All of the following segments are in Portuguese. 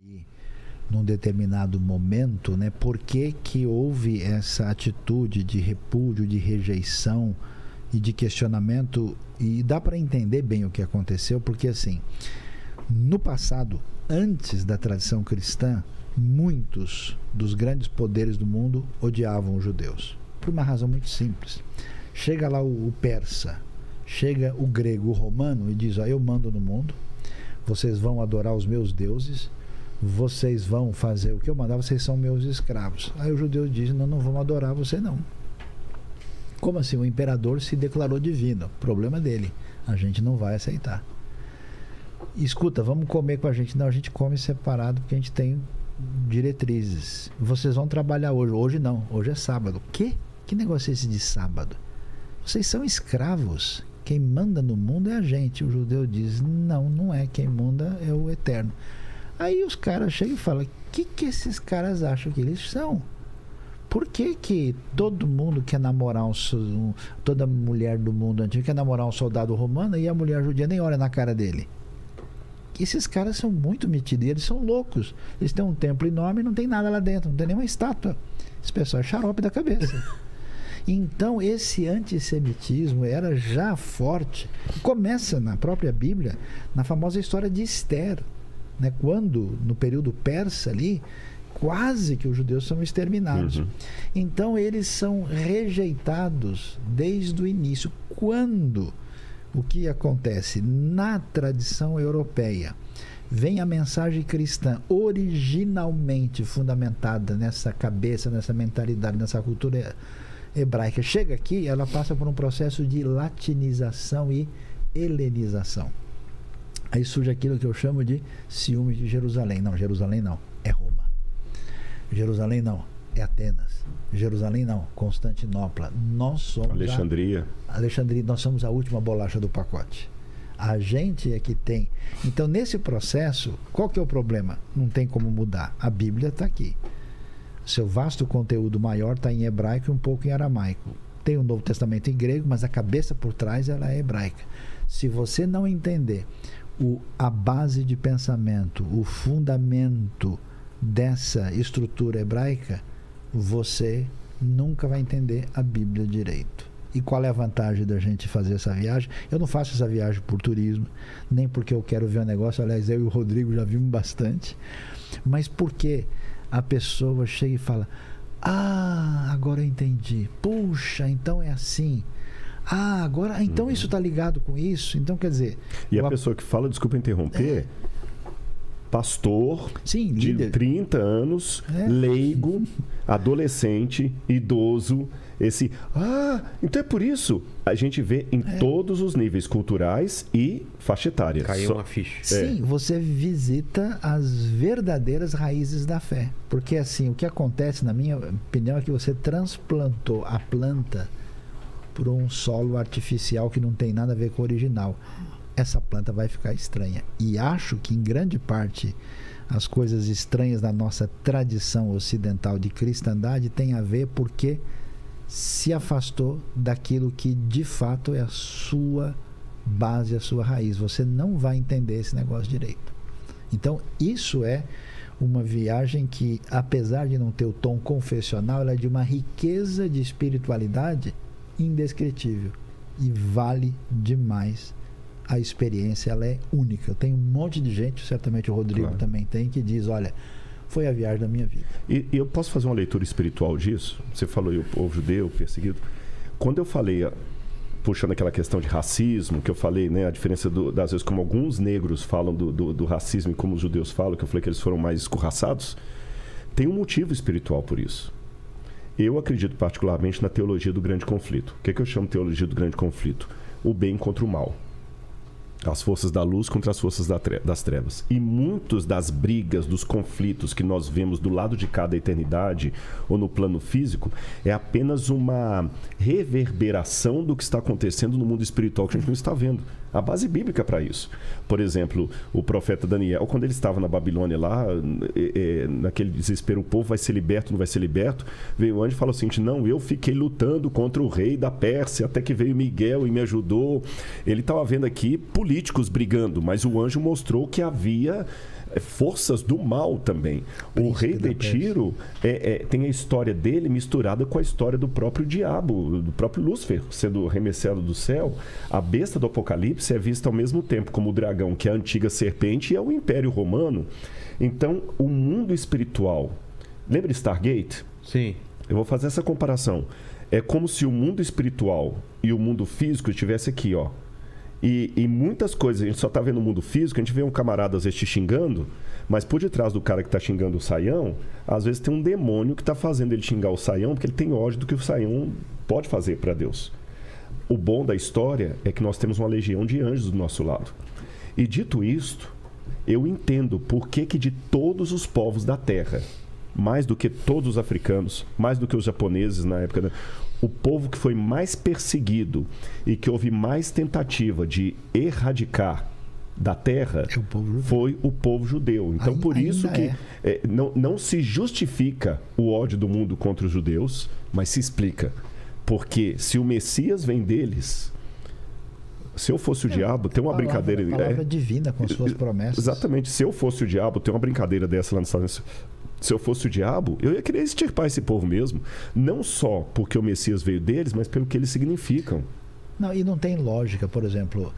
E num determinado momento, né, por que que houve essa atitude de repúdio, de rejeição e de questionamento? E dá para entender bem o que aconteceu, porque assim, no passado, antes da tradição cristã, muitos dos grandes poderes do mundo odiavam os judeus, por uma razão muito simples. Chega lá o persa, chega o grego, o romano e diz: ó, eu mando no mundo, vocês vão adorar os meus deuses, vocês vão fazer o que eu mandar, vocês são meus escravos. Aí os judeus dizem: não vamos adorar você não. Como assim? O imperador se declarou divino, problema dele, a gente não vai aceitar. Escuta, vamos comer com a gente. Não, a gente come separado porque a gente tem diretrizes. Vocês vão trabalhar hoje. Hoje não, hoje é sábado. Que negócio é esse de sábado? Vocês são escravos, quem manda no mundo é a gente. O judeu diz: não é, quem manda é o eterno. Aí os caras chegam e falam: o que esses caras acham que eles são? Por que todo mundo quer namorar toda mulher do mundo antigo quer namorar um soldado romano e a mulher judia nem olha na cara dele? Esses caras são muito metidos, eles são loucos. Eles têm um templo enorme e não tem nada lá dentro, não tem nenhuma estátua. Esse pessoal é xarope da cabeça. Então esse antissemitismo era já forte. Começa na própria Bíblia, na famosa história de Esther, né? Quando no período persa ali, quase que os judeus são exterminados. Então eles são rejeitados desde o início. Quando o que acontece? Na tradição europeia vem a mensagem cristã originalmente fundamentada nessa cabeça, nessa mentalidade, nessa cultura hebraica. Chega aqui, ela passa por um processo de latinização e helenização. Aí surge aquilo que eu chamo de ciúme de Jerusalém. Não, Jerusalém não, é Roma. Jerusalém não, é Atenas. Jerusalém não, Constantinopla. Nós somos Alexandria, nós somos a última bolacha do pacote. A gente é que tem. Então, nesse processo, qual que é o problema? Não tem como mudar. A Bíblia está aqui. Seu vasto conteúdo maior está em hebraico e um pouco em aramaico. Tem o Novo Testamento em grego, mas a cabeça por trás ela é hebraica. Se você não entender a base de pensamento, o fundamento dessa estrutura hebraica, você nunca vai entender a Bíblia direito. E qual é a vantagem da gente fazer essa viagem? Eu não faço essa viagem por turismo, nem porque eu quero ver um negócio. Aliás, eu e o Rodrigo já vimos bastante, mas porque a pessoa chega e fala: agora eu entendi. Puxa, então é assim. Agora, então isso está ligado com isso. Então, quer dizer... E a pessoa que fala, desculpa interromper, pastor, sim, de líder. 30 anos, leigo, adolescente, idoso, então é por isso. A gente vê em todos os níveis culturais e faixa etária. Caiu uma ficha. Sim, você visita as verdadeiras raízes da fé. Porque assim, o que acontece, na minha opinião, é que você transplantou a planta por um solo artificial que não tem nada a ver com o original. Essa planta vai ficar estranha. E acho que, em grande parte, as coisas estranhas da nossa tradição ocidental de cristandade têm a ver porque se afastou daquilo que, de fato, é a sua base, a sua raiz. Você não vai entender esse negócio direito. Então, isso é uma viagem que, apesar de não ter o tom confessional, ela é de uma riqueza de espiritualidade indescritível. E vale demais a experiência, ela é única. Eu tenho um monte de gente, certamente o Rodrigo também tem, que diz: olha, foi a viagem da minha vida. E eu posso fazer uma leitura espiritual disso? Você falou o povo judeu, perseguido. Quando eu falei, puxando aquela questão de racismo, que eu falei, né, a diferença das vezes como alguns negros falam do racismo e como os judeus falam, que eu falei que eles foram mais escorraçados, tem um motivo espiritual por isso. Eu acredito particularmente na teologia do grande conflito. O que eu chamo de teologia do grande conflito? O bem contra o mal. As forças da luz contra as forças das trevas. E muitas das brigas, dos conflitos que nós vemos do lado de cada eternidade ou no plano físico é apenas uma reverberação do que está acontecendo no mundo espiritual que a gente não está vendo. A base bíblica para isso. Por exemplo, o profeta Daniel, quando ele estava na Babilônia lá, naquele desespero, o povo vai ser liberto, não vai ser liberto, veio o anjo e falou assim, não, eu fiquei lutando contra o rei da Pérsia, até que veio Miguel e me ajudou. Ele estava vendo aqui políticos brigando, mas o anjo mostrou que havia forças do mal também. O rei de Tiro tem a história dele misturada com a história do próprio diabo, do próprio Lúcifer, sendo remessado do céu. A besta do Apocalipse é vista ao mesmo tempo como o dragão, que é a antiga serpente, e é o Império Romano. Então, o mundo espiritual... Lembra de Stargate? Sim. Eu vou fazer essa comparação. É como se o mundo espiritual e o mundo físico estivesse aqui, ó. E muitas coisas, a gente só está vendo o mundo físico, a gente vê um camarada às vezes te xingando, mas por detrás do cara que está xingando o Saião, às vezes tem um demônio que está fazendo ele xingar o Saião, porque ele tem ódio do que o Saião pode fazer para Deus. O bom da história é que nós temos uma legião de anjos do nosso lado. E dito isto, eu entendo por que de todos os povos da Terra, mais do que todos os africanos, mais do que os japoneses na época, né? O povo que foi mais perseguido e que houve mais tentativa de erradicar da terra foi o povo judeu. Então, por isso que não se justifica o ódio do mundo contra os judeus, mas se explica. Porque se o Messias vem deles... Se eu fosse o diabo, tem uma brincadeira... A palavra divina com suas promessas. Exatamente. Se eu fosse o diabo, tem uma brincadeira dessa lá nos Estados Unidos. Se eu fosse o diabo, eu ia querer extirpar esse povo mesmo. Não só porque o Messias veio deles, mas pelo que eles significam. Não, e não tem lógica. Por exemplo,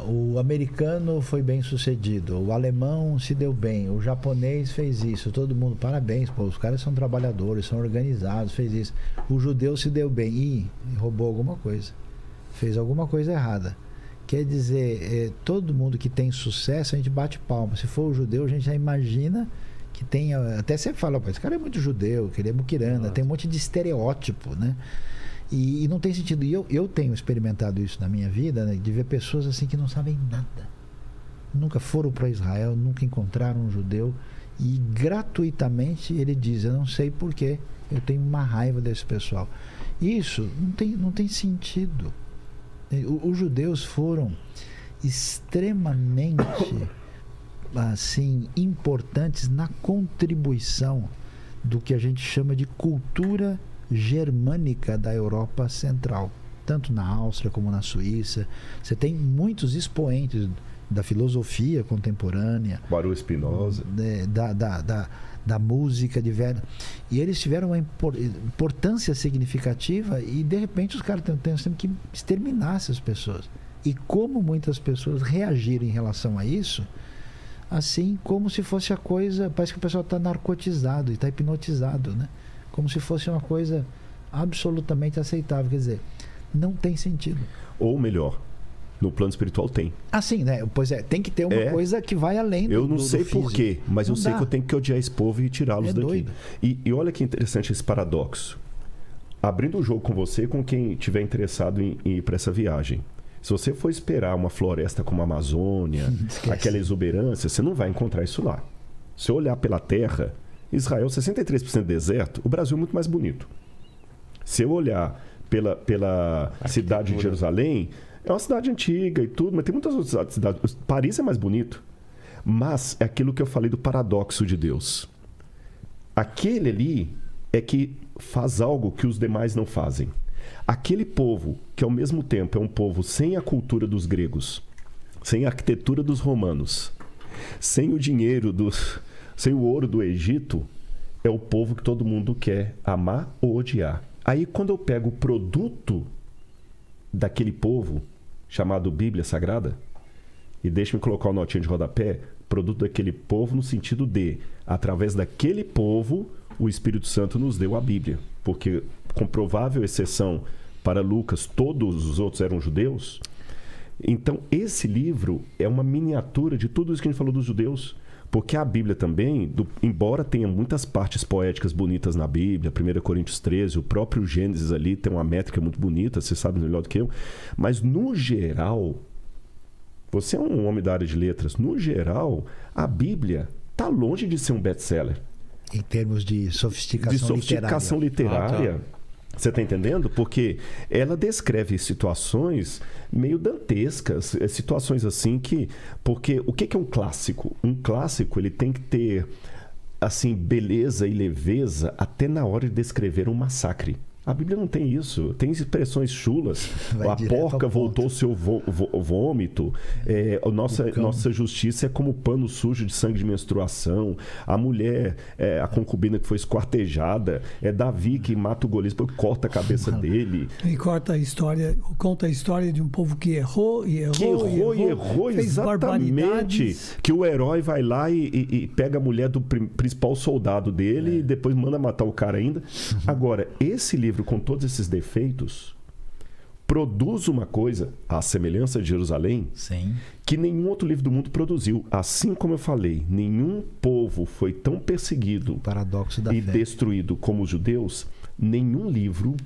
o americano foi bem sucedido, o alemão se deu bem, o japonês fez isso, todo mundo, parabéns, pô, os caras são trabalhadores, são organizados, fez isso. O judeu se deu bem e roubou alguma coisa, fez alguma coisa errada. Quer dizer, todo mundo que tem sucesso, a gente bate palma. Se for o judeu, a gente já imagina... que tem, até você fala, esse cara é muito judeu, que ele é muquirana, tem um monte de estereótipo, né? E não tem sentido. E eu tenho experimentado isso na minha vida, né? De ver pessoas assim que não sabem nada. Nunca foram para Israel, nunca encontraram um judeu. E gratuitamente ele diz, eu não sei porquê, eu tenho uma raiva desse pessoal. Isso não tem sentido. Os judeus foram extremamente... assim, importantes na contribuição do que a gente chama de cultura germânica da Europa Central, tanto na Áustria como na Suíça. Você tem muitos expoentes da filosofia contemporânea, Baruch Spinoza, da música diversa, e eles tiveram uma importância significativa e de repente os caras temos que exterminar essas pessoas. E como muitas pessoas reagiram em relação a isso, assim, como se fosse a coisa... Parece que o pessoal está narcotizado e está hipnotizado, né? Como se fosse uma coisa absolutamente aceitável. Quer dizer, não tem sentido. Ou melhor, no plano espiritual tem. Assim, né? Pois é, tem que ter uma coisa que vai além do Eu não sei porquê, mas não eu sei que eu tenho que odiar esse povo e tirá-los daqui. Doido. E olha que interessante esse paradoxo. Abrindo o jogo com você, com quem estiver interessado em ir para essa viagem. Se você for esperar uma floresta como a Amazônia, aquela exuberância, você não vai encontrar isso lá. Se eu olhar pela terra, Israel, 63% deserto, o Brasil é muito mais bonito. Se eu olhar pela cidade de Jerusalém, é uma cidade antiga e tudo, mas tem muitas outras cidades. Paris é mais bonito. Mas é aquilo que eu falei do paradoxo de Deus. Aquele ali é que faz algo que os demais não fazem. Aquele povo, que ao mesmo tempo é um povo sem a cultura dos gregos, sem a arquitetura dos romanos, sem o dinheiro, sem o ouro do Egito, é o povo que todo mundo quer amar ou odiar. Aí quando eu pego o produto daquele povo, chamado Bíblia Sagrada, e deixa-me colocar o notinho de rodapé, produto daquele povo no sentido de, através daquele povo, o Espírito Santo nos deu a Bíblia. Porque, com provável exceção para Lucas, todos os outros eram judeus. Então, esse livro é uma miniatura de tudo isso que a gente falou dos judeus. Porque a Bíblia também, embora tenha muitas partes poéticas bonitas na Bíblia, 1 Coríntios 13, o próprio Gênesis ali tem uma métrica muito bonita, você sabe melhor do que eu. Mas, no geral, você é um homem da área de letras, no geral, a Bíblia está longe de ser um best-seller. Em termos de sofisticação literária. literária. Você está entendendo? Porque ela descreve situações meio dantescas, situações assim que... Porque o que é um clássico? Um clássico, ele tem que ter, assim, beleza e leveza até na hora de descrever um massacre. A Bíblia não tem isso. Tem expressões chulas. A porca voltou ao seu vômito. Nossa justiça é como pano sujo de sangue de menstruação. A mulher, a concubina que foi esquartejada. É Davi que mata o Golias porque corta a cabeça dele. E conta a história de um povo que errou e errou, fez exatamente. Que o herói vai lá e pega a mulher do principal soldado dele e depois manda matar o cara ainda. Agora, esse livro com todos esses defeitos produz uma coisa, à semelhança de Jerusalém, Sim. que nenhum outro livro do mundo produziu. Assim como eu falei, nenhum povo foi tão perseguido Paradoxo da e fé. destruído como os judeus, nenhum livro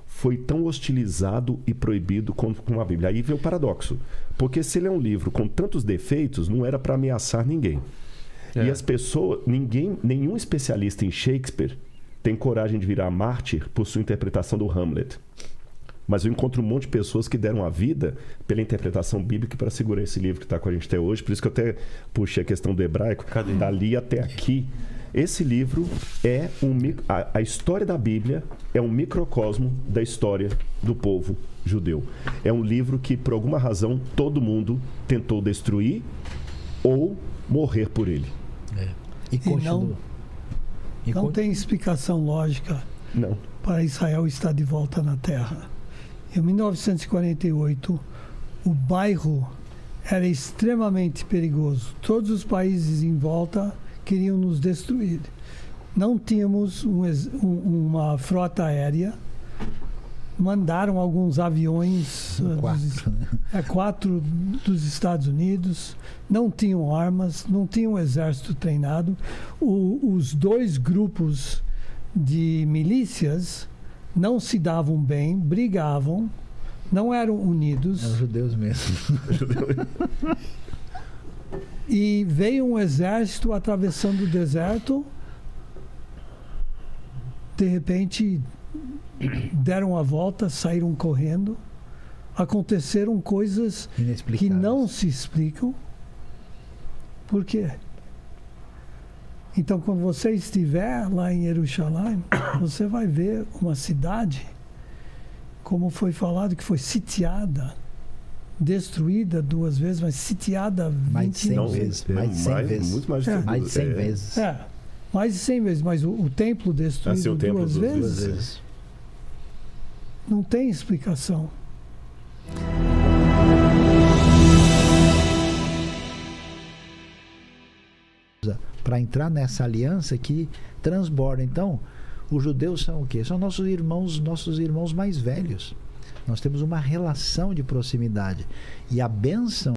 foi tão hostilizado e proibido como a Bíblia. Aí vem o paradoxo, porque se ele é um livro com tantos defeitos, não era para ameaçar ninguém. E as pessoas, nenhum especialista em Shakespeare tem coragem de virar mártir por sua interpretação do Hamlet. Mas eu encontro um monte de pessoas que deram a vida pela interpretação bíblica para segurar esse livro que está com a gente até hoje. Por isso que eu até puxei a questão do hebraico. Dali até aqui. Esse livro é a história da Bíblia é um microcosmo da história do povo judeu. É um livro que, por alguma razão, todo mundo tentou destruir ou morrer por ele. E continua. Não tem explicação lógica para Israel estar de volta na Terra. Em 1948, o bairro era extremamente perigoso. Todos os países em volta queriam nos destruir. Não tínhamos uma frota aérea. Mandaram alguns aviões, 4 dos Estados Unidos, não tinham armas, não tinham exército treinado. Os 2 grupos de milícias não se davam bem, brigavam, não eram unidos. Eram judeus mesmo. E veio um exército atravessando o deserto, de repente deram a volta, saíram correndo. Aconteceram coisas que não se explicam. Por quê? Então, quando você estiver lá em Jerusalém, você vai ver uma cidade, como foi falado, que foi sitiada, destruída 2 vezes, mas sitiada 25 vezes. Mais de 100 vezes. Muito mais de 100 vezes. Mais de 100 vezes, mas o templo destruído 2 vezes. Não tem explicação. Para entrar nessa aliança que transborda. Então, os judeus são o quê? São nossos irmãos mais velhos. Nós temos uma relação de proximidade. E a bênção